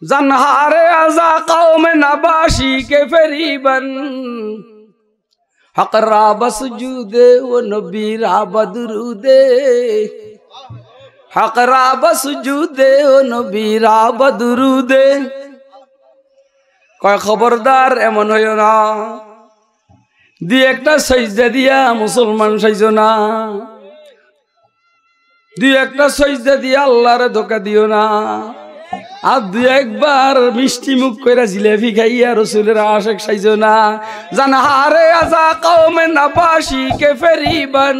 ज़न्हारे अज़ा क़ौम नबाशी के फरीबन हक़रा बसजूदे वो नबी रा बदरूदे हक़रा बसजूदे वो नबी रा बदरूदे कय खबरदार एमन हइयो ना दी एकटा सजदा दिया मुसलमान साइजो ना दी एकटा सजदा दिया आल्लाहरे धोका दियो ना আর দুই একবার মিষ্টি মুখ কইরা জিলাপি খাইয়া রাসূলের আশিক সাইজো না জানহারে আযা কওমে নাবাশি কে ফরিবান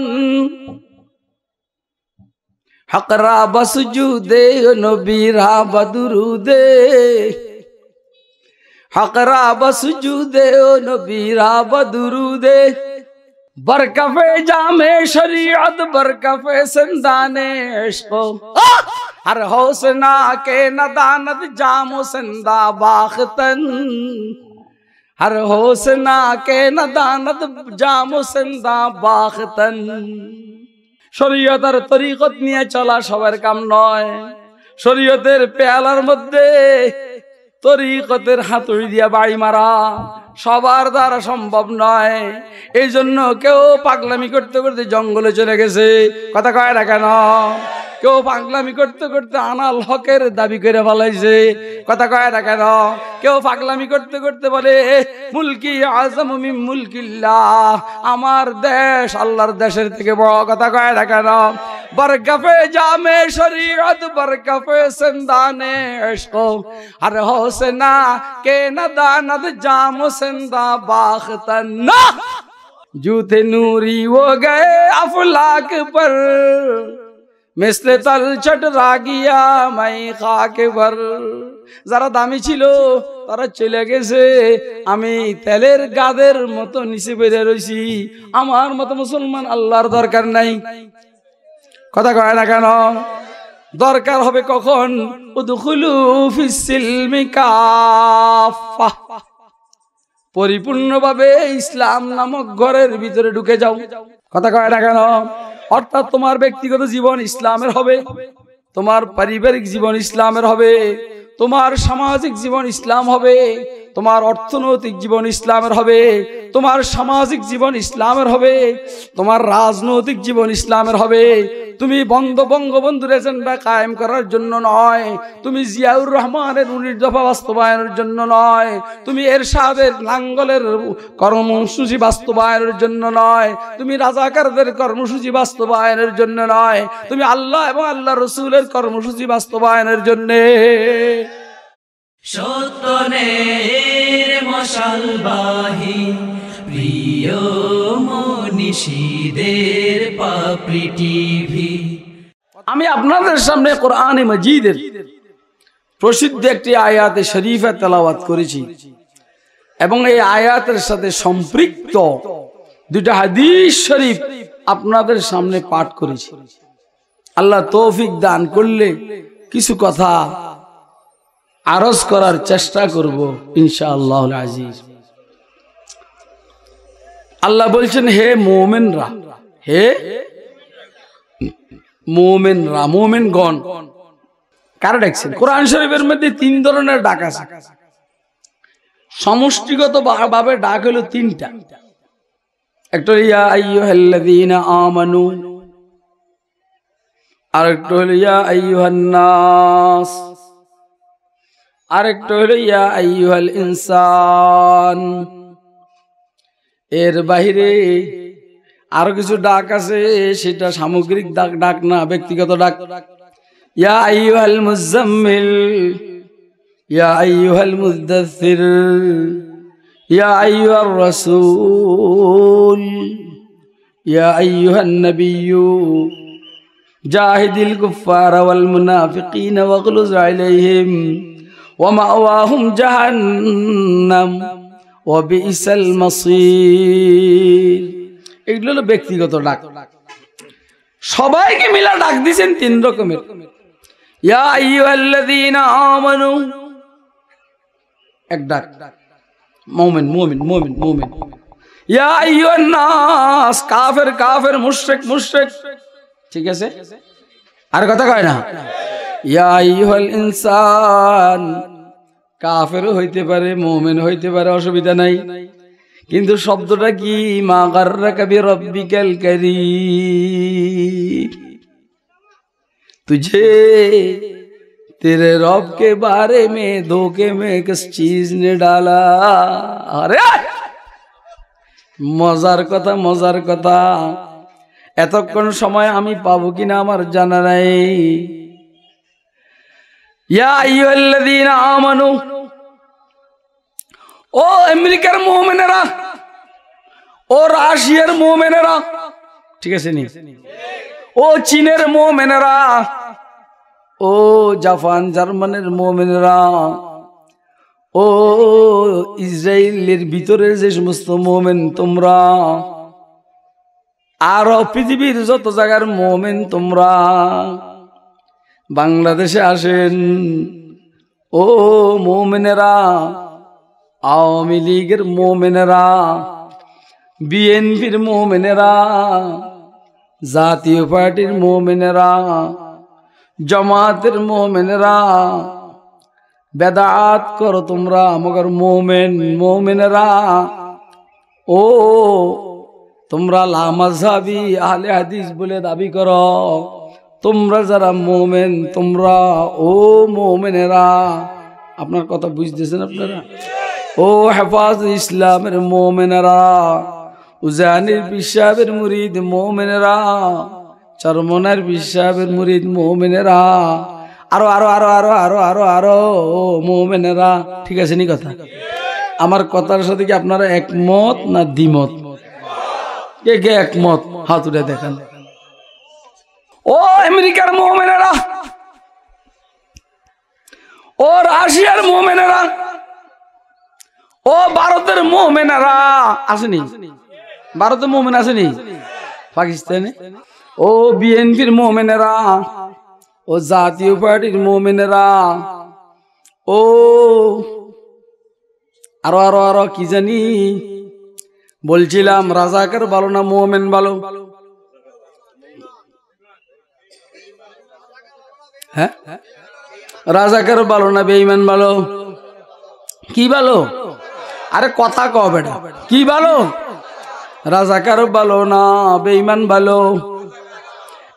হকরা বসজুদে নবী রা বদরুদে हक़रा बसजूदे ओ नबी रा बदरूदे बरकफे जामे शरीयत बरकफे संदाने इश्क़ हर होसना के नदानत जामो संदा बाख्तन हर होसना के नदानत जामो संदा बाख्तन शरीयत और तरीक़त निये चला सबार काम नय शरीयतेर पेयालार मध्य तरीक़तेर हातुड़ी दिया बाड़ी मारा सबार द्वारा सम्भव नय एइजन्य केउ पागलामी करते करते जंगले चले गेছে কথা কয় না কেন কেউ পাগলামি করতে করতে আনাল হকের দাবি করে ফেলাইছে কথা কয় না কেন কেউ পাগলামি করতে করতে বলে মুলকি আযম মিন মুলকিল্লাহ আমার দেশ আল্লাহর দেশের থেকে বড় কথা কয় না কেন बरकफे जामे शरीयत बरकफे संदाने इश्क़ हर होसना के नदानत जामो संदा बाख्तन जूते नूरी वो गए अफलाक पर मिस्ले तल चट रागिया मैं खाक पर যারা দামি ছিল তারা চলে গেছে আমি তেলের গাদের মতো নিচে বেড়ে রইছি আমার মতো মুসলমান আল্লাহর দরকার নাই কথা কয় না কেন দরকার হবে কখন উদখুলু ফিস সিলমি কাফা পরিপূর্ণভাবে ইসলাম নামক ঘরের ভিতরে ঢুকে যাও কথা কয় না কেন অর্থাৎ তোমার ব্যক্তিগত জীবন ইসলামের হবে তোমার পারিবারিক জীবন ইসলামের হবে তোমার সামাজিক জীবন ইসলাম হবে তোমার অর্থনৈতিক জীবন ইসলামের হবে তোমার সামাজিক জীবন ইসলামের হবে তোমার রাজনৈতিক জীবন ইসলামের হবে তুমি বঙ্গবন্ধুর এজেন্ডা কায়েম করার জন্য নয় তুমি জিয়াউর রহমানের 19 দফা বাস্তবায়নের জন্য নয় তুমি এরশাদের লাঙ্গলের কর্মসূচি বাস্তবায়নের জন্য নয় তুমি রাজাকারদের কর্মসূচি বাস্তবায়নের জন্য নয় তুমি আল্লাহ এবং আল্লাহর রাসূলের কর্মসূচি বাস্তবায়নের জন্য সত্যনের মশালবাহী প্রিয় মনীষীদের পাপড়ি টিভি আমি আপনাদের সামনে কোরআনে মাজিদের প্রসিদ্ধ একটি আয়াতে শরীফা তেলাওয়াত করেছি এবং এই আয়াতের সাথে সম্পৃক্ত দুটো হাদিস শরীফ আপনাদের সামনে পাঠ করেছি আল্লাহ তৌফিক দান করলে কিছু কথা আরজ করার চেষ্টা করব ইনশাআল্লাহুল আজিজ আল্লাহ বলছেন হে মুমিনরা হে মুমিনরা মুমিনগণ কারা ডাকছেন কোরআন শরীফের মধ্যে তিন ধরনের ডাক আছে সমষ্টিগত ভাবে ডাক হলো তিনটা একটা ইয়া আইয়ুহাল্লাযীনা আমানু আরেকটা হলো ইয়া আইয়ুহান নাস আরেকটা হলো ইয়া আইয়ুহাল ইনসান এর বাইরে আরো কিছু ডাক আছে সেটা সামগ্রিক ডাক না ব্যক্তিগত ডাক ইয়া আইয়ুহাল মুজাম্মিল ইয়া আইয়ুহাল মুদ্দাসসির ইয়া আইয়ুহার রাসূল ইয়া আইয়ুহান নাবিয়্যু জাহিদিল কুফারা ওয়াল মুনাফিকিনা ওয়াগলুজ আলাইহিম ওয়া মাওয়াহুম জাহান্নাম ওয়া বিইসাল মাসীর এগুলো হলো ব্যক্তিগত ডাক সবাইকে মিলা ডাক দিবেন তিন রকমের ইয়া আইয়ুহাল্লাযীনা আমানু এক ডাক মুমিন মুমিন মুমিন মুমিন ইয়া আইয়ুহান নাস কাফের কাফের মুশরিক মুশরিক ঠিক আছে আর কথা কয় না ইয়া আইয়ুহাল ইনসান কাফেরও হইতে পারে, মুমিন হইতে পারে, অসুবিধা নাই। কিন্তু শব্দটা কি? মা গাররাকা বিরাব্বিকাল কারীম, तुझे तेरे रब के बारे में धोखे में किस चीज ने डाला। अरे মজার কথা, মজার কথা। এতক্ষণ সময় আমি পাবো কিনা আমার জানা নাই। ইয়া আইয়ুহাল্লাযীনা আমানু, ও আমেরিকার মুমিনেরা, ও রাশিয়ার মুমিনেরা, ঠিক আছে নি? ও চীনের মুমিনেরা, ও জাপান জার্মানের মুমিনেরা, ও ইসরায়েলের ভিতরের যে সমস্ত মুমিন তোমরা, আর পৃথিবীর যত জায়গার মুমিন তোমরা, বাংলাদেশে আসেন ও মুমিনেরা, আওয়ামী লীগের মুমিনেরা, বিএনপির মুমিনেরা, জাতীয় পার্টির মুমিনেরা, জামাতের মুমিনেরা, বেদাত করো তোমরা মগর মুমিনেরা, ও তোমরা লা মাযহাবি আহলে হাদিস বলে দাবি করো, তোমরা যারা মুমিন তোমরা, ও মুমিনেরা, আপনার কথা বুঝতেছেন আপনারা? ও হেফাজ ইসলামের মুমিনেরা, উজানির পিসাবের মুরিদ মুমিনেরা, চরমনার পিসাবের মুরিদ মুমিনেরা, আরো আরো আরো আরো আরো আরো আরো মুমিনেরা, ঠিক আছে নি কথা? আমার কথার সাথে কি আপনারা একমত না দ্বিমত? কে কে একমত হাত উঠে দেখান। ও আমেরিকার মুমিনেরা, ও রাশিয়ার মুমিনেরা, ও ভারতের মুমিনেরা, আসেনি? ভারতের মুমিন আসেনি? পাকিস্তানে? ও বিএনপির মুমিনেরা, ও জাতীয় পার্টির মুমিনেরা, ও আরো আরো আরো কি জানি বলছিলাম, রাজাকার ভালো না মুমিন ভালো? হ্যাঁ, রাজাকার ভালো না বেঈমান ভালো? কি ভালো? আরে কথা কও বেটা, কি ভালো? রাজাকার ভালো না বেঈমান ভালো?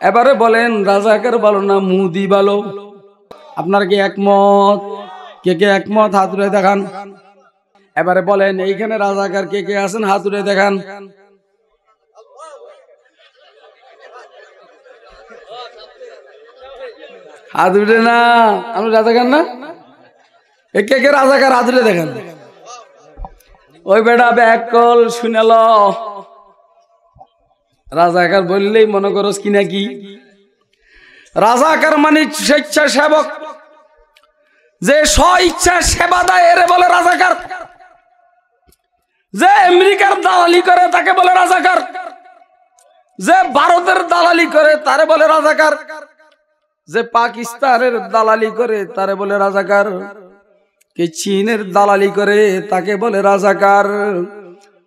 এবারে বলেন রাজাকার ভালো না মুদি ভালো? আপনার কি একমত? কে কে একমত হাত উঠে দেখান। এবারে বলেন এইখানে রাজাকার কে কে আছেন হাত উঠে দেখান। হাত উঠে না, আমি রাজাকার না? কে কে রাজাকার হাত উঠে দেখান। ওই বেটা ব্যাক কল শুনেল, রাজাকার বললেই মনে করস কি নাকি? রাজাকার মানে স্বেচ্ছাসেবক, যে স্ব ইচ্ছা সেবা দেয় এরে বলে রাজাকার। যে আমেরিকার দালালি করে তাকে বলে রাজাকার, যে ভারতের দালালি করে তারে বলে রাজাকার, যে পাকিস্তানের দালালি করে তারে বলে রাজাকার, কে চীনের দালালি করে তাকে বলে রাজাকার।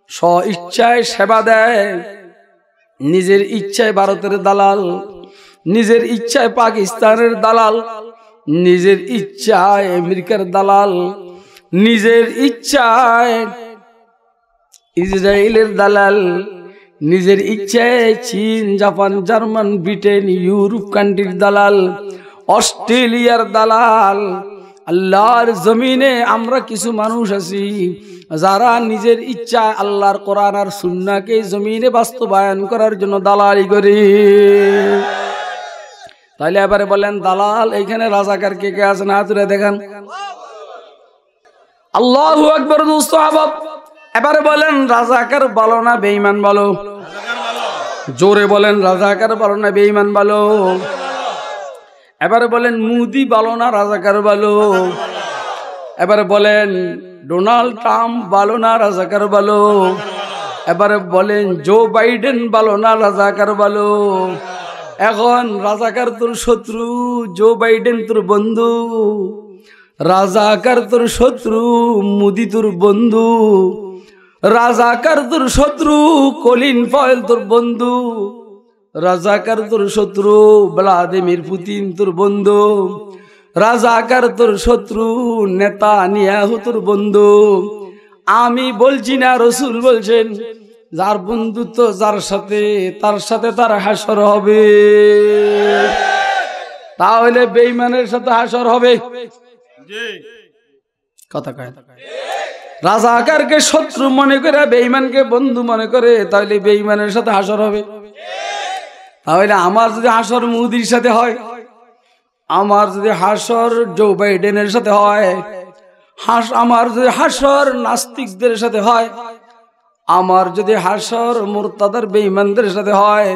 স্ব ইচ্ছায় সেবা দেয়, নিজের ইচ্ছায় ভারতের দালাল, নিজের ইচ্ছায় পাকিস্তানের দালাল, নিজের ইচ্ছায় আমেরিকার দালাল, নিজের ইচ্ছায় ইসরায়েলের দালাল, নিজের ইচ্ছায় চীন জাপান জার্মান ব্রিটেন ইউরোপ কান্ট্রির দালাল, অস্ট্রেলিয়ার দালাল। আল্লাহর জমিনে আমরা কিছু মানুষ আছি যারা নিজের ইচ্ছা আল্লাহর কোরআন আর সুন্নাহকে জমিনে বাস্তবায়ন করার জন্য দালালি করে। তাইলে এবারে বলেন দালাল এইখানে রাজাকার কে কে আছেন হাত তুলে দেখান। আল্লাহু আকবার দোস্ত আহবাব। এবারে বলেন রাজাকার ভালো না বেঈমান ভালো? জোরে বলেন রাজাকার ভালো না বেঈমান ভালো? এবারে বলেন মোদি ভালো না রাজাকার ভালো? এবারে বলেন ডোনাল্ড ট্রাম্প ভালো না রাজাকার ভালো? এবারে বলেন জো বাইডেন ভালো না রাজাকার ভালো? এখন রাজাকার তোর শত্রু, জো বাইডেন তোর বন্ধু। রাজাকার তোর শত্রু, মোদি তোর বন্ধু। রাজাকার তোর শত্রু, কলিন পয়েল তোর বন্ধু। রাজাকার তোর শত্রু, ভ্লাদিমির পুতিন তোর বন্ধু। রাজাকার তোর শত্রু, নেতানিয়াহু তোর বন্ধু। আমি বলছি না, রাসূল বলছেন যার বন্ধুত্ব যার সাথে, তার সাথে তার হাসর হবে। তাহলে বেঈমানের সাথে হাসর হবে। কথা কয় রাজাকারকে শত্রু মনে করে বেঈমানকে বন্ধু মনে করে, তাহলে বেঈমানের সাথে হাসর হবে। তাহলে আমার যদি হাসর মোদির সাথে হয়, আমার যদি হাসর জো বাইডেনের সাথে হয়, আমার যদি হাসর নাস্তিকদের সাথে হয়, আমার যদি হাসর মুরতাদার বেঈমানদের সাথে হয়,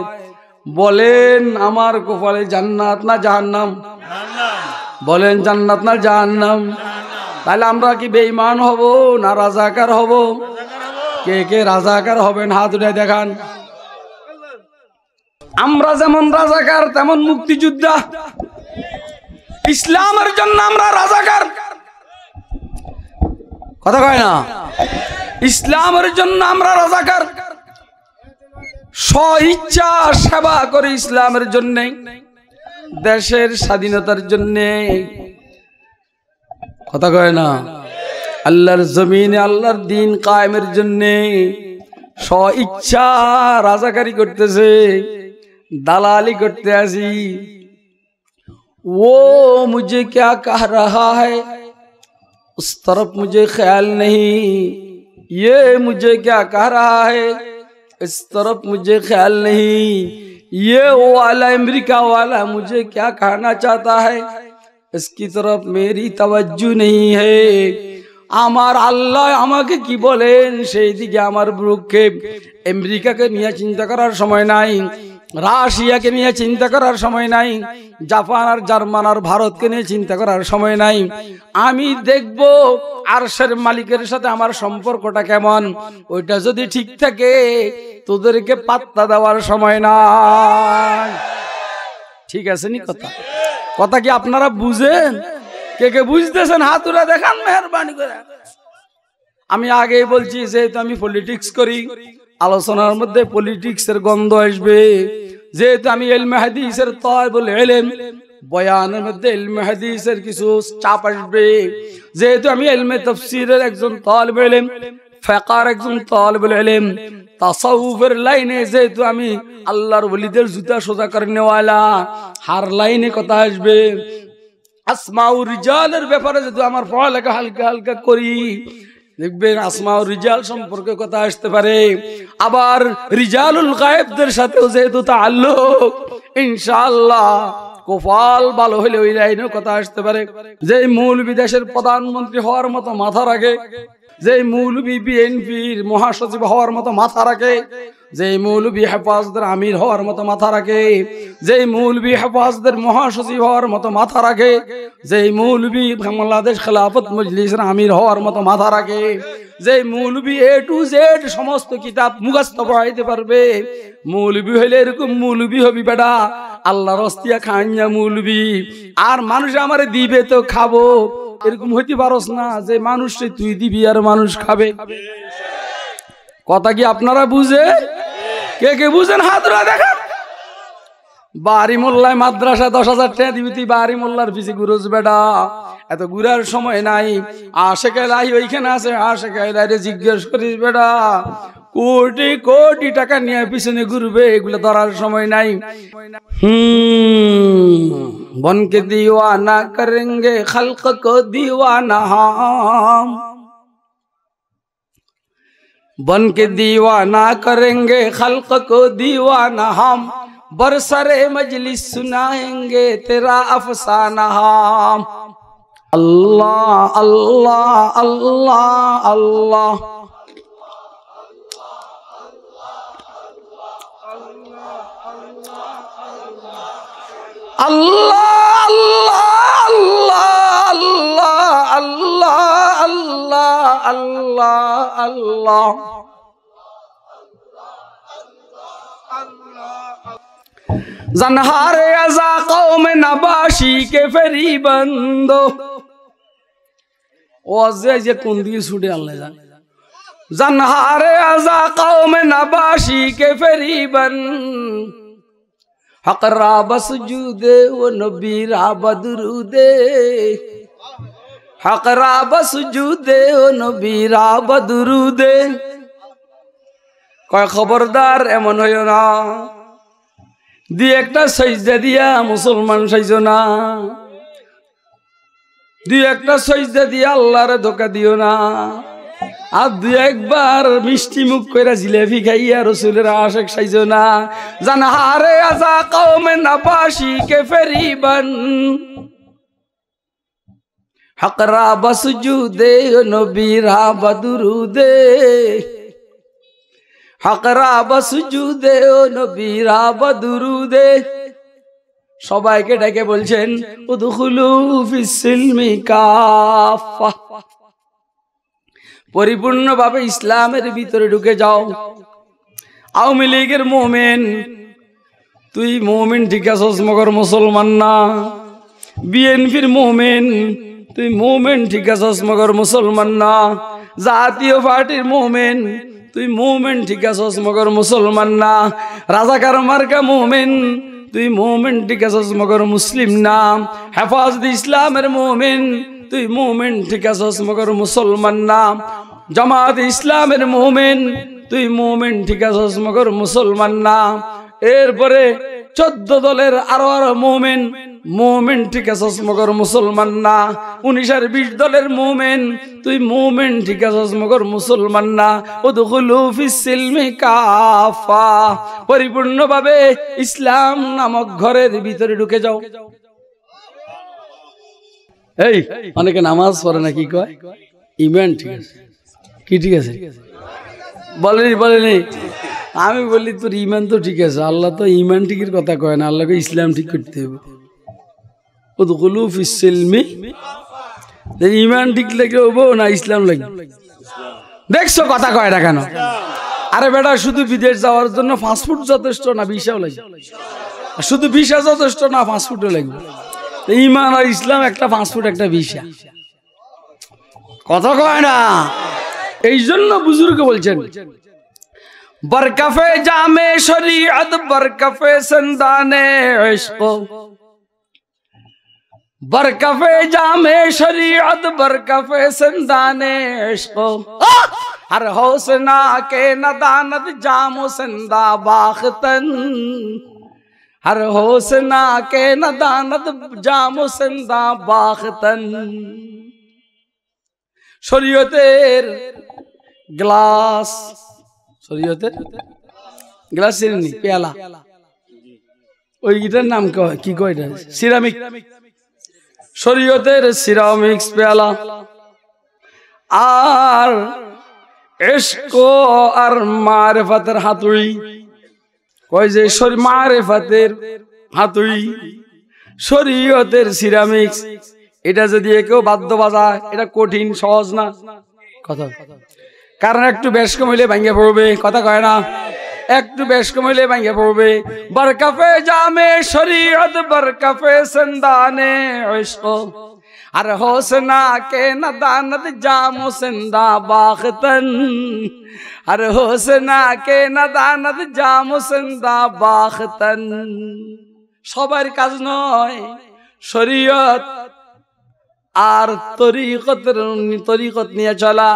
বলেন আমার কপালে জান্নাত না জাহান্নাম? বলেন জান্নাত না জাহান্নাম? তাহলে আমরা কি বেঈমান হব না রাজাকার হব? কে কে রাজাকার হবেন হাত উঠায় দেখান। আমরা যেমন রাজাকার তেমন মুক্তিযোদ্ধা। ইসলামের জন্য আমরা রাজাকার, কথা কয় না? ইসলামের জন্য আমরা রাজাকার, স্বইচ্ছা সেবা করে ইসলামের জন্য, দেশের স্বাধীনতার জন্য, কথা কয় না? আল্লাহর জমিনে আল্লাহর দিন কায়েমের জন্য স্বইচ্ছা রাজাকারি করতেছে, দালালি করতে আসি। वो मुझे क्या कह रहा है उस तरफ मुझे ख्याल नहीं, ये मुझे क्या कह रहा है इस तरफ मुझे ख्याल नहीं, ये वो वाला अमेरिका वाला मुझे क्या कहना चाहता है इसकी तरफ मेरी तवज्जो नहीं है। আমার আল্লাহ আমাকে কি বলেন সেই দিকে আমার বুকে আমেরিকাকে নিয়ে চিন্তা করার সময় নাই, রাশিয়াকে নিয়ে চিন্তা করার সময় নাই, জাপান আর জার্মান আর ভারতকে নিয়ে চিন্তা করার সময় নাই। আমি দেখব আরশের মালিকের সাথে আমার সম্পর্কটা কেমন, ওইটা যদি ঠিক থাকে তোদেরকে পাত্তা দেওয়ার সময় নাই। ঠিক আছে নি কথা? কথা কি আপনারা বুঝেন? কে কে বুঝতেছেন হাত তুলে দেখান মেহেরবানি করে। আমি আগেই বলছি যেহেতু আমি পলিটিক্স করি, আলোচনার মধ্যে পলিটিক্সের গন্ধ আসবে। যেহেতু আমি ইলমে হাদিসের তালিবুল ইলম, বয়ানের মধ্যে ইলমে হাদিসের কিছু চাপ আসবে। যেহেতু আমি ইলমে তাফসীরের একজন তালিবুল ইলম, ফিকহের একজন তালিবুল ইলম, তাসাউফের লাইনে যেহেতু আমি আল্লাহর ওলিদের জুতা সোজা করনেওয়ালা, হার লাইনে কথা আসবে। আসমাউর রিজালের ব্যাপারে যদি আমার পড়ালেখা হালকা হালকা করি, দেখবেন আসমাউর রিজাল সম্পর্কে কথা আসতে পারে। আবার রিজালুল গায়েবদের সাথেও যেহেতু তাআল্লুক, ইনশাআল্লাহ কপাল ভালো হলে ওই লাইনেও কথা আসতে পারে। যে মৌলবী দেশের প্রধানমন্ত্রী হওয়ার মতো মাথা রাখে, যে মৌলবী বিএনপির মহাসচিব হওয়ার মতো মাথা রাখে, যে মৌলবী হেফাজতের আমির হওয়ার মতো মাথা রাখে, যে মৌলবী হেফাজতের মহাসচিব হওয়ার মতো মাথা রাখে, যে মৌলবী বাংলাদেশ খেলাফত মজলিসের আমির হওয়ার মতো মাথা রাখে, যে মৌলবী A to Z সমস্ত কিতাব মুখস্থ পড়াইতে পারবে, মৌলবী হইলে এরকম মৌলবী হবি বেটা, আল্লাহর হস্তিয়া খাইয়া মৌলবী। আর মানুষ আমারে দিবে তো খাবো, এরকম হইতে পারস না যে মানুষে তুই দিবি আর মানুষ খাবে। কথা কি আপনারা বুঝে? কে কে বুঝেন হাত উঠে দেখান। বাড়ি মোল্লায় মাদ্রাসা 10,000 টাকা দিবি, তুই বাড়ি মোল্লার পিছে ঘুরোস বেটা, এত ঘুরার সময় নাই। আশেকে লাই ওইখানে আছে, আশেকে লাইরে জিজ্ঞেস করিস বেটা, কোটি কোটি টাকা নিয়ে পিছনে ঘুরবে, এগুলো ধরার সময় নাই। বনকে দিওয়ানা করেঙ্গে খলক কো দিওয়ানা হাম, बन के दीवाना करेंगे खल्क को दीवाना हम, बरसरे मजलिस सुनाएंगे तेरा अफसाना हम। अल्लाह अल्लाह अल्लाह अल्लाह अल्लाह अल्लाह अल्लाह अल्लाह अल्लाह अल्लाह। ज़न्हारे अज़ा कौम नबाशी के फरीबंदो, ये कौन दी सुडे अल्लाह जान। ज़न्हारे अज़ा कौम नबाशी के फरीबन, হকরা বসজুদে ও নবীরা বদরুদে হকরা বসজুদে ও নবীরা বদরুদে কয় খবরদার এমন হইও না দুই একটা সাজদা দিয়া মুসলমান সাইজো না দুই একটা সাজদা দিয়া আল্লাহরে ধোঁকা দিও না আর দুই একবার মিষ্টি মুখ কইরা জিলাপি খাইয়া রাসূলের আশিক সাইজো না জানা হারে আজা কওমে নাবাশি কে ফেরিবান হকরা বসজুদে নবীরা বদরুদে হকরা বসজুদে নবীরা বদরুদে সবাইকে ডেকে বলছেন উদখুলু ফিস সিলমি কাফা পরিপূর্ণভাবে ইসলামের ভিতরে ঢুকে যাও আওয়ামী লীগের মুমিন তুই মুমিন ঠিক আছস মগর মুসলমান না বিএনপির মুমিন তুই মুমিন ঠিক আছস মগর মুসলমান না জাতীয় পার্টির মুমিন তুই মুমিন ঠিক আছস মগর মুসলমান না রাজাকার মার্কা মুমিন তুই মুমিন ঠিক আছস মগর মুসলিম না হেফাজত ইসলামের মুমিন তুই মুমিন ঠিক আছস মগর মুসলমান না জামাত ইসলামের মুমিন তুই মুমিন ঠিক আছস মগর মুসলমান না এরপরে 14 দলের আরো মুমিন মুমিন ঠিক আছস মগর মুসলমান না 19 আর 20 দলের মুমিন তুই মুমিন ঠিক আছস মগর মুসলমান না উদখুলু ফিস সিলমি কাফা পরিপূর্ণভাবে ইসলাম নামক ঘরের ভিতরে ঢুকে যাও এই অনেকে নামাজ পড়ে না কি কয় ঈমান ঠিক আছে কি ঠিক আছে বলেনি আমি বলি তোর ঈমান তো ঠিক আছে আল্লাহ তো ঈমান ঠিকের কথা কয় না আল্লাহকে ইসলাম ঠিক করতে হবে উদখুলু ফিস সিলমি ঈমান ঠিক লাগবে হবো না ইসলাম লাগবে দেখছো কথা কয় না কেন আরে বেটা শুধু বিদেশ যাওয়ার জন্য পাসপোর্ট যথেষ্ট না ভিসাও লাগবে শুধু ভিসা যথেষ্ট না পাসপোর্টও লাগবে ঈমান আর ইসলাম একটা পাসপোর্ট একটা ভিসা কথা কয় না এই জন্য বুজুর্গ বলছেন বরকফে জামে শরীয়ত বরকফে সন্দানে ইশক বরকফে জামে শরীয়ত বরকফে সন্দানে ইশক हर हौसना के नदानत जामो संदा बाखतन हर हौसना के नदानत जामो संदा बाखतन শরীয়তের গ্লাস শরীয়তের গ্লাস চিনি পেয়ালা ওইটার নাম কি কয় এটা সিরামিক শরীয়তের সিরামিক্স পেয়ালা আর ইশক আর মারিফাতের হাতুড়ি কয় যে মারিফাতের হাতুড়ি শরীয়তের সিরামিক্স এটা যদি কেউ বাদ্য বাজায় এটা কঠিন সহজ না কথা কারণ একটু বেশ কম হইলে ভাঙে পড়বে কথা কয় না একটু বেশ কম হইলে ভাঙে পড়বে বরকফে জামে শরীয়ত বরকফে সন্দানে ইশক আর হোসনা কে নদানত জামো সিন্দা বাখতন আর হোসনা কে নদানত জামো সিন্দা বাখতন সবার কাজ নয় শরীয়ত আর তরিকত নিয়ে চলা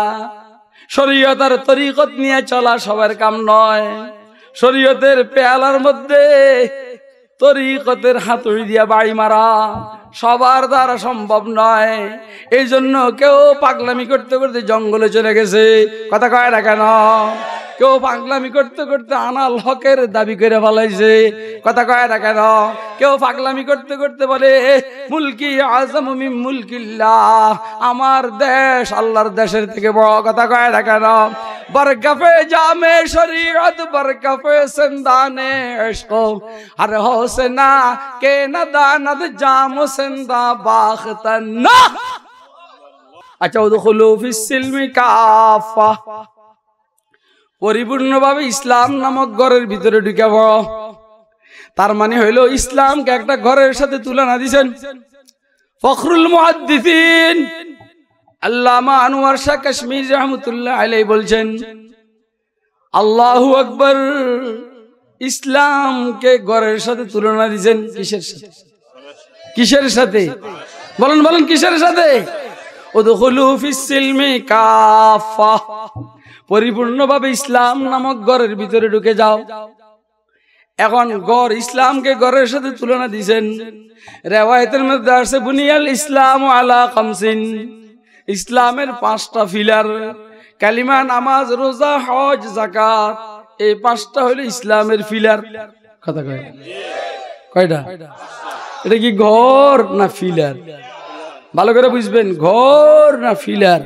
শরীয়ত আর তরিকত নিয়ে চলা সবার কাম নয় শরীয়তের পেয়ালার মধ্যে তরিকতের হাতুড়ি দিয়া বাড়ি মারা সবার দ্বারা সম্ভব নয় এই জন্য কেউ পাগলামি করতে করতে জঙ্গলে চলে গেছে কথা কয় না কেন কেউ পাগলামি করতে করতে আনাল হকের দাবি করে ফেলাইছে কথা কয় না কেন কেউ পাগলামি করতে করতে বলে মুলকি আযম মিন মুলকিল্লাহ আমার দেশ আল্লাহর দেশের থেকে বড় কথা কয় না কেন বরকফে জামে শরীয়ত বরকফে সন্দানে ইশক আর হোসনা কে নদানত জামো সিন্দা বাখতন আচ্ছা উদখুলু ফিস সিলমি কাফা পরিপূর্ণভাবে ইসলাম নামক ঘরের ভিতরে ঢুকে পড়ো তার মানে হইল ইসলামকে একটা ঘরের সাথে তুলনা দিয়েছেন ফখরুল মুহাদ্দিসিন আল্লামা আনোয়ার শাহ কাশ্মীরি রাহমাতুল্লাহ আলাইহি বলছেন আল্লাহু আকবার ইসলামকে ঘরের সাথে তুলনা দিয়েছেন কিসের সাথে? কিসের সাথে বলেন বলেন কিসের সাথে? উদখুলু ফিস সিলমি কাফা, পরিপূর্ণভাবে ইসলাম নামক ঘরের ভিতরে ঢুকে যাও। এখন ঘর, ইসলামকে ঘরের সাথে তুলনা দিয়েছেন। রিওয়ায়াতের মধ্যে আছে বুনিয়াল ইসলাম আলা খামসিন, ইসলামের 5টা পিলার, কালিমা, নামাজ, রোজা, হজ, যাকাত, এই 5টা হলো ইসলামের পিলার। কথা কয় কয়টা? এটা কি ঘর না ফিলার? ভালো করে বুঝবেন, ঘর না ফিলার?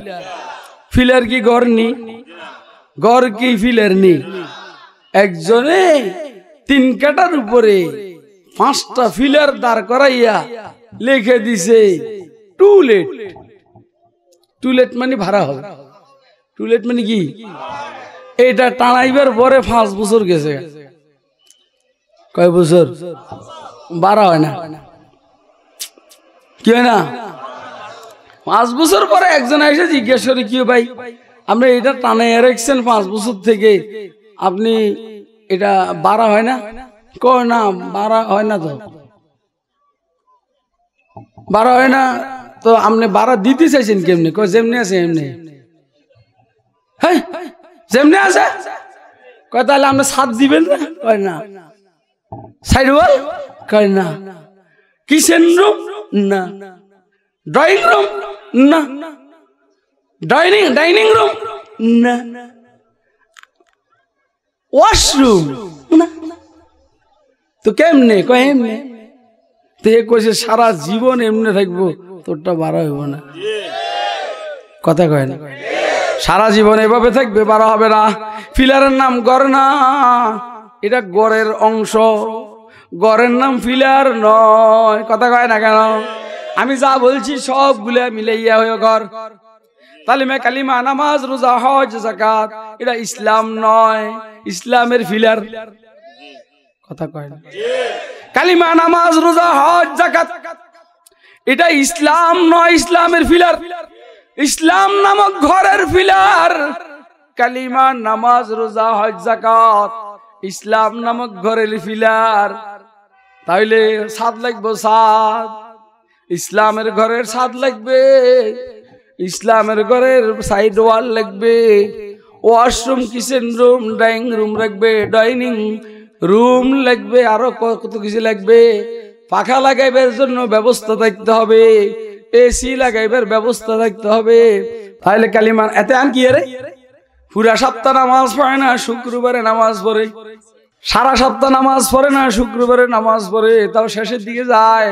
ফিলার কি ঘর নি? ঘর কি ফিলার নি? একজনে 3 কাঠার উপরে 5টা ফিলার দাঁড় করাইয়া লিখে দিছে টুলেট। টুলেট মানে ভাড়া হবে। টুলেট মানে কি? এটা টানাইবার পরে 5 বছর গেছে। কয় বছর? 12 হয় না? কি হয় না? 5 বছর পরে একজন এসে জিজ্ঞেস করে, কি ভাই আপনি এটা টানাইয়া রাখছেন 5 বছর থেকে, আপনি এটা 12 হয় না? কয় না 12 হয় না, তো 12 হয় না, তো আপনি 12 দিতে চাইছেন কেমনে? কয় যেমনি আছে এমনি। হ্যাঁ যেমনি আছে। কয় তাহলে আপনি 7 দিবেন না? কয় না। Side wall? কয় না। Kitchen room? না। Drawing room? না। Dining room? না। ওয়াশরুম? না। তো কেমনে? কয় এমনি। তো এ কইছে সারা জীবন এমনি থাকবো, তোরটা 12 হইব না। কথা কয় না? সারা জীবন এভাবে থাকবে, 12 হবে না। ফিলারের নাম ঘর না, এটা ঘরের অংশ, ঘরের নাম ফিলার নয়। কথা কয় না কেন? আমি যা বলছি সবগুলা মিলাইয়া হয়ে ঘর। কালিমা, কালিমা, নামাজ, রোজা, হজ, যাকাত, এটা ইসলাম নয়, ইসলামের ফিলার। কথা কয় না? কালিমা, নামাজ, রোজা, হজ, যাকাত, এটা ইসলাম নয়, ইসলামের ফিলার। ইসলাম নামক ঘরের ফিলার। কালিমা, নামাজ, রোজা, হজ, যাকাত, ইসলাম নামক ঘরের ফিলার। তাইলে 7 লাগবে, 7। ইসলামের ঘরের 7 লাগবে। ইসলামের ঘরের সাইড ওয়াল লাগবে, washroom, kitchen room, dining room লাগবে, ডাইনিং রুম লাগবে, আরো কত কিছু লাগবে। পাখা লাগাইবার জন্য ব্যবস্থা থাকতে হবে, এসি লাগাইবার ব্যবস্থা থাকতে হবে। তাহলে কালিমা এতে আন কি রে? পুরা সপ্তাহ নামাজ পড়ে না, শুক্রবারে নামাজ পড়ে। সারা সপ্তাহ নামাজ পড়ে না, শুক্রবারে নামাজ পড়ে। তাও শেষের দিকে যায়,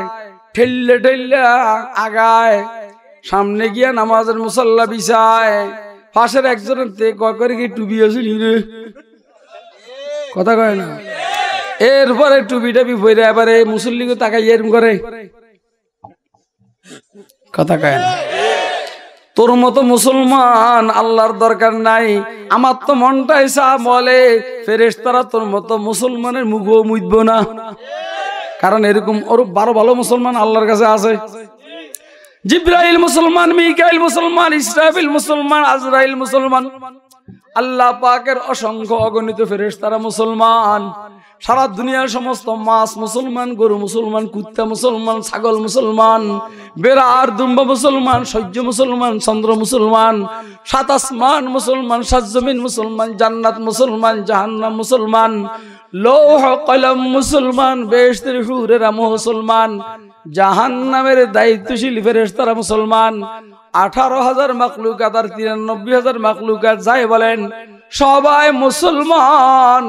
ঠেললে ঠেললে আগায়, সামনে গিয়া নামাজের মুসাল্লা বিছায়। পাশের একজনের করে কি টুপি আছে রে? কথা কয় না? এরপরে টুপি টাপি পরে এবারে মুসল্লিকে তাকাই এরম করে। কথা কয় না? তোর মতো মুসলমান আল্লাহর দরকার নাই। আমার তো মনটাই চা বলে ফেরেশতারা তোর মতো মুসলমানের মুখও মুইব না, কারণ এরকম ওর 12 ভালো মুসলমান আল্লাহর কাছে আছে। জিব্রাইল মুসলমান, মিকাইল মুসলমান, ইসরাফিল মুসলমান, আজরাইল মুসলমান। আল্লাহ পাকের অসংখ্য অগণিত ফেরেশতারা মুসলমান। সারা দুনিয়ার সমস্ত মাছ মুসলমান, গরু মুসলমান, কুত্তা মুসলমান, ছাগল মুসলমান, বেড়ার দুম্বা মুসলমান, সূর্য মুসলমান, চন্দ্র মুসলমান, 7 আসমান মুসলমান, 7 জমিন মুসলমান, জান্নাত মুসলমান, জাহান্নাম মুসলমান, লৌহ কলম মুসলমান, বেহেশতের হুরেরা মুসলমান, জাহান্নামের দায়িত্বশীল ফেরেশতারা মুসলমান। 18,000 মাখলুকাত আর 93,000 মাখলুকাত যাই বলেন সবাই মুসলমান।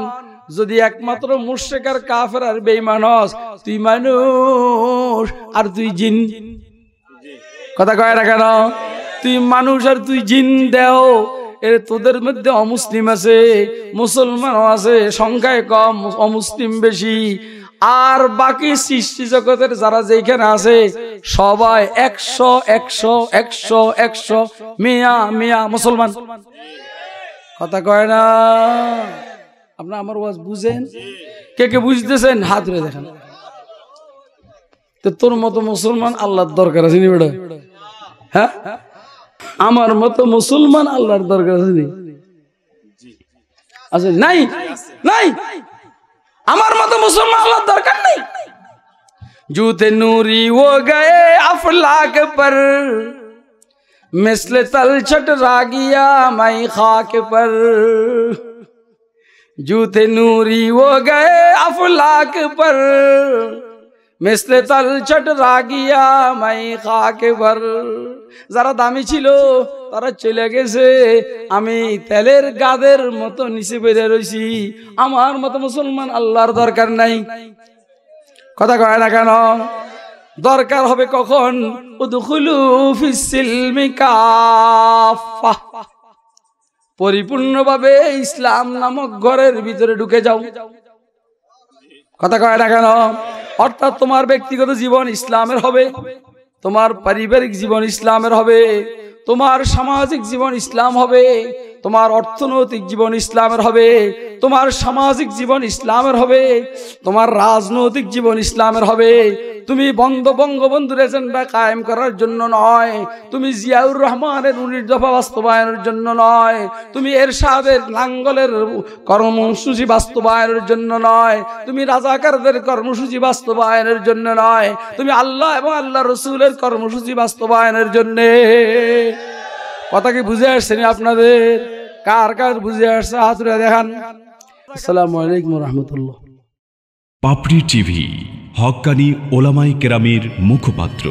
যদি একমাত্র মুশরিক আর কাফের আর বেঈমান হস, তুই মানুষ আর তুই জিন। কথা কয় না কেন? তুই মানুষ আর তুই জিন দেও। এর তোদের মধ্যে অমুসলিম আছে, মুসলমানও আছে, সংখ্যায় কম, অমুসলিম বেশি। আর বাকি সৃষ্টি জগতের যারা যেখানে আছে সবাই 100 মিয়া মিয়া মুসলমান। কথা কয় না? আপনার আমার ওয়াজ বুঝেন? কে কে বুঝতেছেন হাত ধরে দেখেন। তো তোর মতো মুসলমান আল্লাহর দরকার আছে নি বেটা? হ্যাঁ, আমার মতো মুসলমান আল্লাহর দরকার আছে নি? আছে? নাই, নাই। আমার মতো মুসলমান হওয়ার দরকার নেই। जूते नूरी वो गए अफलाक पर मिस्ल तलछट रागिया मई खाक पर। जूते नूरी वो गए अफलाक पर मिस्ल तलछट रागिया मई खाक पर। যারা দামি ছিল তারা চলে গেছে, আমি তেলের গাদের মতো নিচে বেড়ে রয়েছি। আমার মতো মুসলমান আল্লাহর দরকার নাই। কথা কয় না কেন? দরকার হবে কখন? উদখুলু ফিস সিলমি কাফা, পরিপূর্ণভাবে ইসলাম নামক ঘরের ভিতরে ঢুকে যাও। কথা কয় না কেন? অর্থাৎ তোমার ব্যক্তিগত জীবন ইসলামের হবে, তোমার পারিবারিক জীবন ইসলামের হবে, তোমার সামাজিক জীবন ইসলাম হবে, তোমার অর্থনৈতিক জীবন ইসলামের হবে, তোমার সামাজিক জীবন ইসলামের হবে, তোমার রাজনৈতিক জীবন ইসলামের হবে। তুমি বঙ্গবন্ধুর এজেন্ডা কায়েম করার জন্য নয়, তুমি জিয়াউর রহমানের 19 দফা বাস্তবায়নের জন্য নয়, তুমি এরশাদের লাঙ্গলের কর্মসূচি বাস্তবায়নের জন্য নয়, তুমি রাজাকারদের কর্মসূচি বাস্তবায়নের জন্য নয়, তুমি আল্লাহ এবং আল্লাহ রসুলের কর্মসূচি বাস্তবায়নের জন্য। কথা কি বুঝে আসছে না আপনাদের? কার কার বুঝে আসছে হাত তুলে দেখান। আসসালামু আলাইকুম রহমতুল্লাহ। পাপড়ি টিভি, হক্কানি ওলামায়ে কেরামের মুখপাত্র।